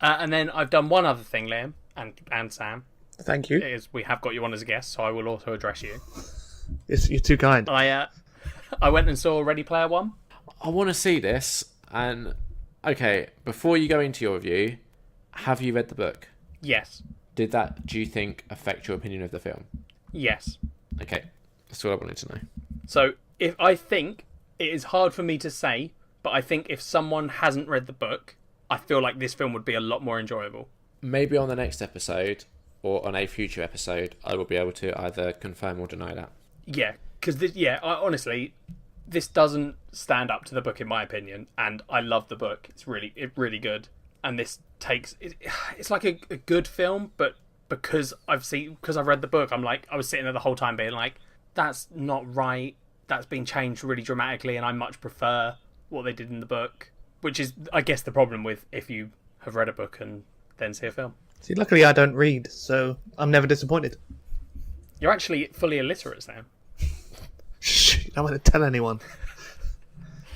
And then I've done one other thing, Liam and Sam. Thank you. Is we have got you on as a guest, so I will also address you. You're too kind. I went and saw Ready Player One. I want to see this, and okay, before you go into your review, have you read the book? Yes. Did that, do you think, affect your opinion of the film? Yes. Okay, that's all I wanted to know. So, if I think it is hard for me to say, but I think if someone hasn't read the book, I feel like this film would be a lot more enjoyable. Maybe on the next episode, or on a future episode, I will be able to either confirm or deny that. Yeah, because honestly, this doesn't stand up to the book in my opinion, and I love the book. It's really good, and this it's like a good film, but because I've read the book, I was sitting there the whole time being like, that's not right. That's been changed really dramatically, and I much prefer what they did in the book, which is, I guess, the problem with if you have read a book and then see a film. See, luckily I don't read, so I'm never disappointed. You're actually fully illiterate, Sam. Shh, you don't want to tell anyone.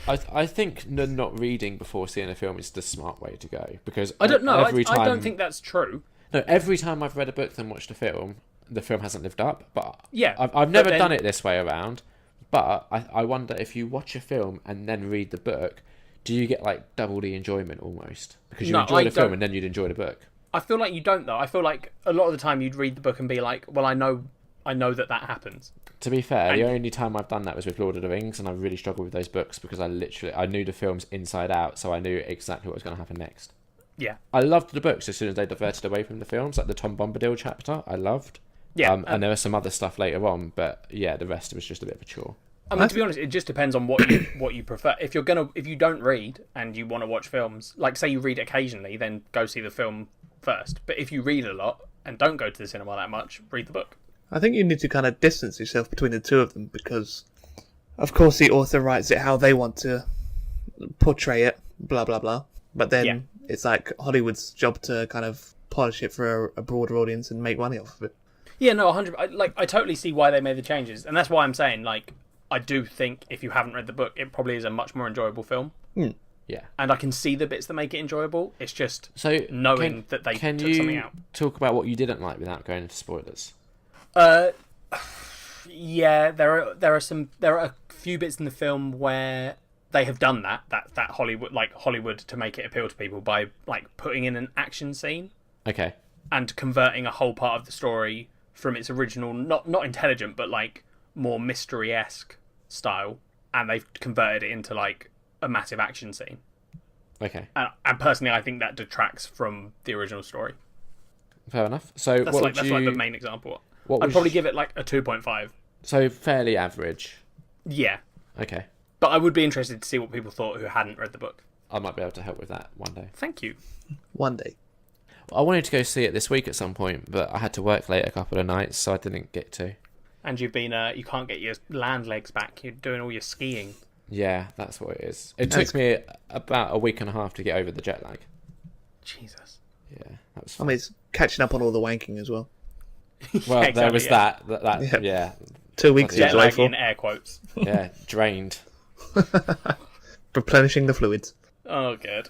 I think not reading before seeing a film is the smart way to go, because I don't know. Every time, I don't think that's true. No, every time I've read a book and watched a film, the film hasn't lived up. But yeah, I've never done it this way around. But I wonder, if you watch a film and then read the book, do you get like double the enjoyment almost? Because you enjoy the film and then you'd enjoy the book. I feel like you don't, though. I feel like a lot of the time you'd read the book and be like, well, I know that happens. To be fair, the only time I've done that was with Lord of the Rings, and I really struggled with those books because I knew the films inside out, so I knew exactly what was going to happen next. Yeah. I loved the books as soon as they diverted away from the films, like the Tom Bombadil chapter, I loved. Yeah. And there was some other stuff later on, but yeah, the rest was just a bit of a chore. I mean, to be honest, it just depends on what you prefer. If you don't read and you want to watch films, like say you read occasionally, then go see the film first. But if you read a lot and don't go to the cinema that much, read the book. I think you need to kind of distance yourself between the two of them, because of course the author writes it how they want to portray it, blah blah blah. But then it's like Hollywood's job to kind of polish it for a broader audience and make money off of it. Yeah, no, 100. I totally see why they made the changes, and that's why I'm saying, like, I do think if you haven't read the book, it probably is a much more enjoyable film. Yeah. And I can see the bits that make it enjoyable. It's just knowing that they took something out. Can you talk about what you didn't like without going into spoilers? Yeah, there are a few bits in the film where they have done that Hollywood to make it appeal to people by like putting in an action scene. Okay. And converting a whole part of the story from its original, not intelligent, but like more mystery-esque style, and they've converted it into like a massive action scene. Okay. And personally, I think that detracts from the original story. Fair enough. So that's like the main example. I'd probably give it like a 2.5. So fairly average. Yeah. Okay. But I would be interested to see what people thought who hadn't read the book. I might be able to help with that one day. Thank you. One day. I wanted to go see it this week at some point, but I had to work late a couple of nights, so I didn't get to. And you've been, you can't get your land legs back. You're doing all your skiing. Yeah, that's what it is. It took me about a week and a half to get over the jet lag. Jesus. Yeah, that was fun. I mean, it's catching up on all the wanking as well. Well, exactly, there was that. Yeah. 2 weeks jet is away lag for. in air quotes. Yeah, drained. Replenishing the fluids. Oh, good.